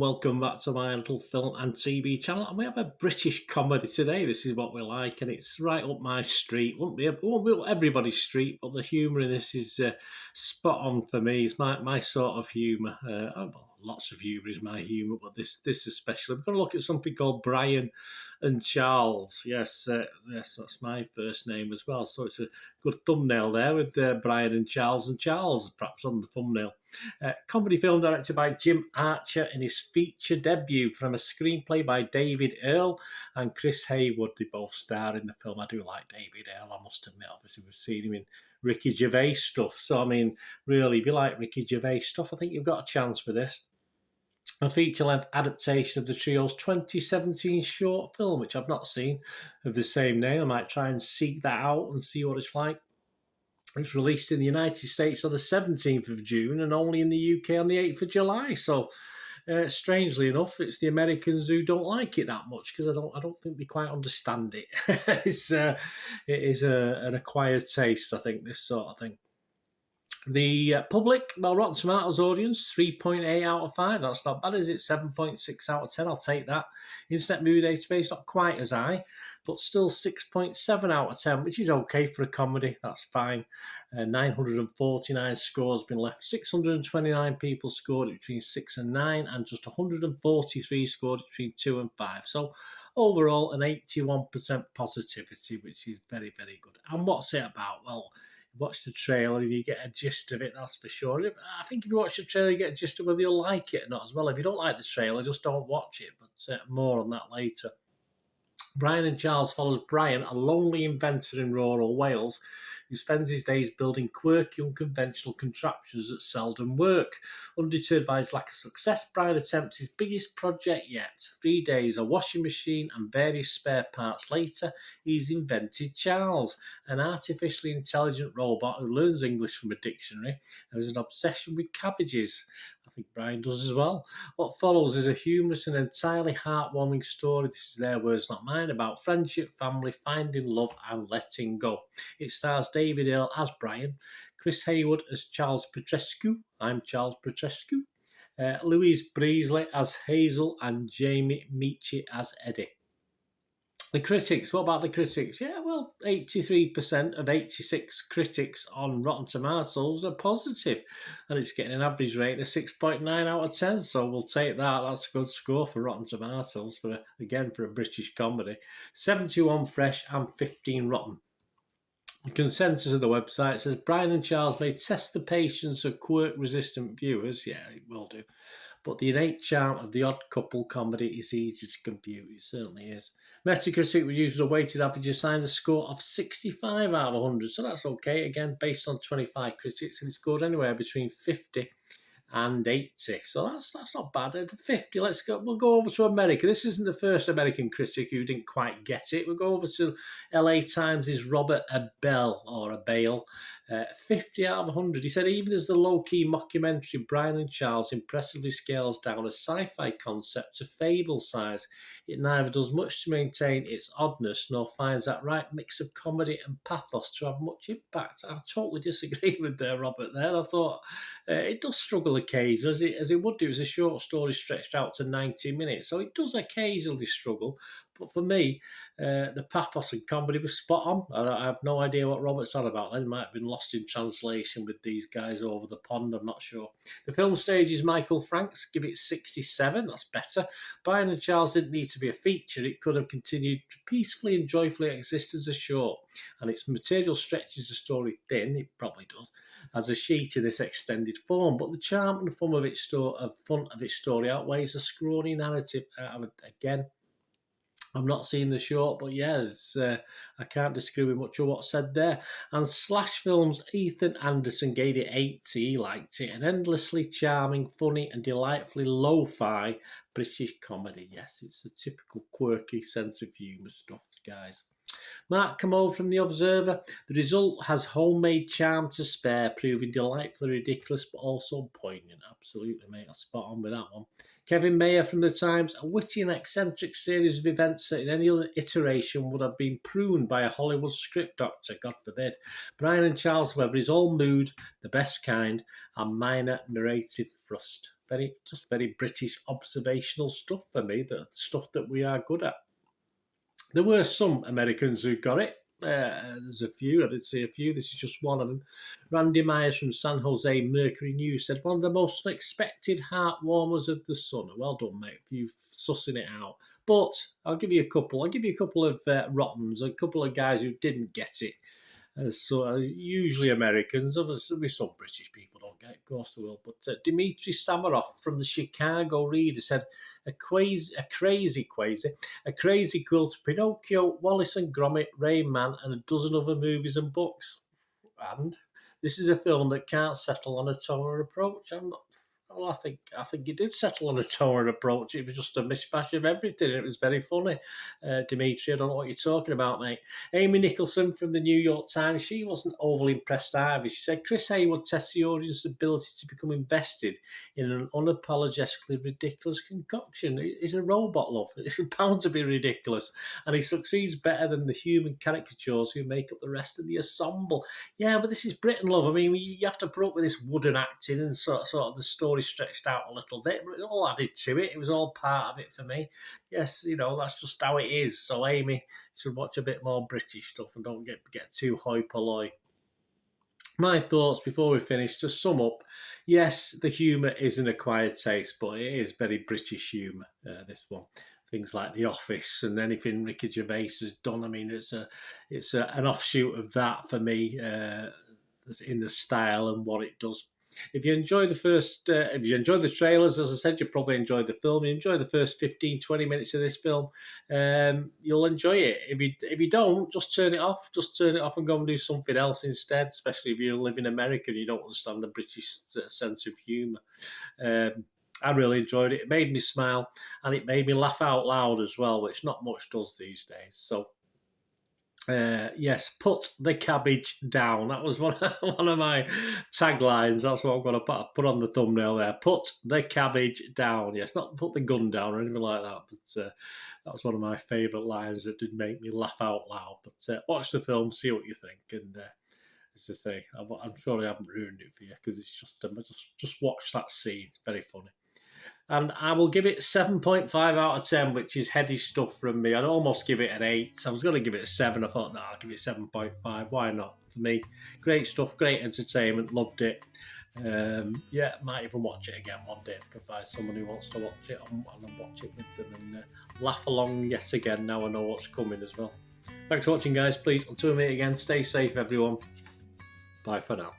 welcome back to my little film and TV channel. And we have a British comedy today. This is what we like, and it's right up my street. Won't be everybody's street, but the humour in this is spot on for me. It's my sort of humour. Lots of humour is my humour, but this especially. We're going to look at something called Brian and Charles. Yes, that's my first name as well. So it's a good thumbnail there with Brian and Charles perhaps on the thumbnail. Comedy film directed by Jim Archer in his feature debut from a screenplay by David Earl and Chris Haywood. They both star in the film. I do like David Earl, I must admit. Obviously, we've seen him in Ricky Gervais stuff. So, I mean, really, if you like Ricky Gervais stuff, I think you've got a chance with this. A feature-length adaptation of the trio's 2017 short film, which I've not seen, of the same name. I might try and seek that out and see what it's like. It's released in the United States on the 17th of June and only in the UK on the 8th of July. So, strangely enough, it's the Americans who don't like it that much because I don't think they quite understand it. It is an acquired taste, I think, this sort of thing. The public, well, Rotten Tomatoes audience, 3.8 out of 5. That's not bad, is it? 7.6 out of 10. I'll take that. Internet Movie Database, not quite as high, but still 6.7 out of 10, which is okay for a comedy. That's fine. 949 scores been left. 629 people scored between 6 and 9, and just 143 scored between 2 and 5. So overall, an 81% positivity, which is very, very good. And what's it about? Well, watch the trailer and you get a gist of it, that's for sure. I think if you watch the trailer, you get a gist of whether you'll like it or not as well. If you don't like the trailer, just don't watch it, but more on that later. Brian and Charles follows Brian, a lonely inventor in rural Wales, who spends his days building quirky, unconventional contraptions that seldom work. Undeterred by his lack of success, Brian attempts his biggest project yet. 3 days, a washing machine, and various spare parts later, he's invented Charles, an artificially intelligent robot who learns English from a dictionary and has an obsession with cabbages. I think Brian does as well. What follows is a humorous and entirely heartwarming story, this is their words, not mine, about friendship, family, finding love and letting go. It stars David Earl as Brian, Chris Haywood as Charles Petrescu, I'm Charles Petrescu, Louise Breasley as Hazel, and Jamie Meachie as Eddie. The critics, what about the critics? Yeah, well, 83% of 86 critics on Rotten Tomatoes are positive, and it's getting an average rate of 6.9 out of 10, so we'll take that. That's a good score for Rotten Tomatoes, for a British comedy. 71 fresh and 15 rotten. The consensus of the website says Brian and Charles may test the patience of quirk-resistant viewers. Yeah, it will do. But the innate charm of the odd couple comedy is easy to compute. It certainly is. Metacritic, which uses a weighted average, assigned a score of 65 out of 100. So that's okay. Again, based on 25 critics, and it scored anywhere between 50 and 80. So that's not bad. At 50, we'll go over to America. This isn't the first American critic who didn't quite get it. We'll go over to LA Times' Robert Abale. 50 out of 100. He said, even as the low-key mockumentary Brian and Charles impressively scales down a sci-fi concept to fable size, it neither does much to maintain its oddness nor finds that right mix of comedy and pathos to have much impact. I totally disagree with Robert there. I thought it does struggle occasionally, as it would do as a short story stretched out to 90 minutes. So it does occasionally struggle. But for me, the pathos and comedy was spot on. I have no idea what Robert's on about then. Might have been lost in translation with these guys over the pond, I'm not sure. The film stage is Michael Frank's, give it 67, that's better. Brian and Charles didn't need to be a feature. It could have continued to peacefully and joyfully exist as a short. And its material stretches the story thin, it probably does, as a sheet in this extended form. But the charm and fun of its story outweighs the scrawny narrative. Again, I'm not seeing the short, but yeah, I can't disagree with much of what's said there. And Slash Films' Ethan Anderson gave it 80. He liked it. An endlessly charming, funny, and delightfully lo-fi British comedy. Yes, it's the typical quirky sense of humour stuff, guys. Mark Commode from The Observer. The result has homemade charm to spare, proving delightfully ridiculous but also poignant. Absolutely, mate. I'm spot on with that one. Kevin Mayer from The Times. A witty and eccentric series of events that in any other iteration would have been pruned by a Hollywood script doctor, God forbid. Brian and Charles, however, is all mood, the best kind, and minor narrative thrust. very British observational stuff for me, the stuff that we are good at. There were some Americans who got it. There's a few, I did see a few. This is just one of them. Randy Myers from San Jose Mercury News said, one of the most unexpected heartwarmers of the summer. Well done, mate, for you sussing it out. But I'll give you a couple. I'll give you a couple of rottens, a couple of guys who didn't get it. Usually Americans, obviously some British people don't get it, of course they will. But Dmitry Samarov from the Chicago Reader said, a crazy quill to Pinocchio, Wallace and Gromit, Rain Man, and a dozen other movies and books. And this is a film that can't settle on a tone or approach. Well, I think it did settle on a tone and approach. It was just a mishmash of everything. It was very funny. Dimitri, I don't know what you're talking about, mate. Amy Nicholson from the New York Times, she wasn't overly impressed either. She said, Chris Haywood tests the audience's ability to become invested in an unapologetically ridiculous concoction. He's a robot, love. It's bound to be ridiculous. And he succeeds better than the human caricatures who make up the rest of the ensemble. Yeah, but this is Britain, love. I mean, you have to put up with this wooden acting and sort of the story stretched out a little bit, but it all added to it. It was all part of it for me. Yes, that's just how it is. So Amy should watch a bit more British stuff and don't get too hoi polloi. My thoughts before we finish, to sum up, yes, the humour is an acquired taste, but it is very British humour, this one. Things like The Office and anything Ricky Gervais has done. I mean, it's an offshoot of that for me, in the style and what it does. If you enjoy if you enjoy the trailers, as I said, you'll probably enjoy the film. You enjoy the first 15, 20 minutes of this film, you'll enjoy it. If you don't, just turn it off. Just turn it off and go and do something else instead, especially if you live in America and you don't understand the British sense of humour. I really enjoyed it. It made me smile and it made me laugh out loud as well, which not much does these days. So, yes, put the cabbage down. That was one of my taglines. That's what I'm going to put on the thumbnail there. Put the cabbage down. Yes, not put the gun down or anything like that. But that was one of my favourite lines that did make me laugh out loud. But watch the film, see what you think. And as I say, I'm sure I haven't ruined it for you because it's just watch that scene. It's very funny. And I will give it 7.5 out of 10, which is heady stuff from me. I'd almost give it an 8. I was going to give it a 7. I thought, no, I'll give it 7.5. Why not? For me, great stuff, great entertainment. Loved it. Yeah, might even watch it again one day if I can find someone who wants to watch it and watch it with them and laugh along yet again. Now I know what's coming as well. Thanks for watching, guys. Please, until we meet again, stay safe, everyone. Bye for now.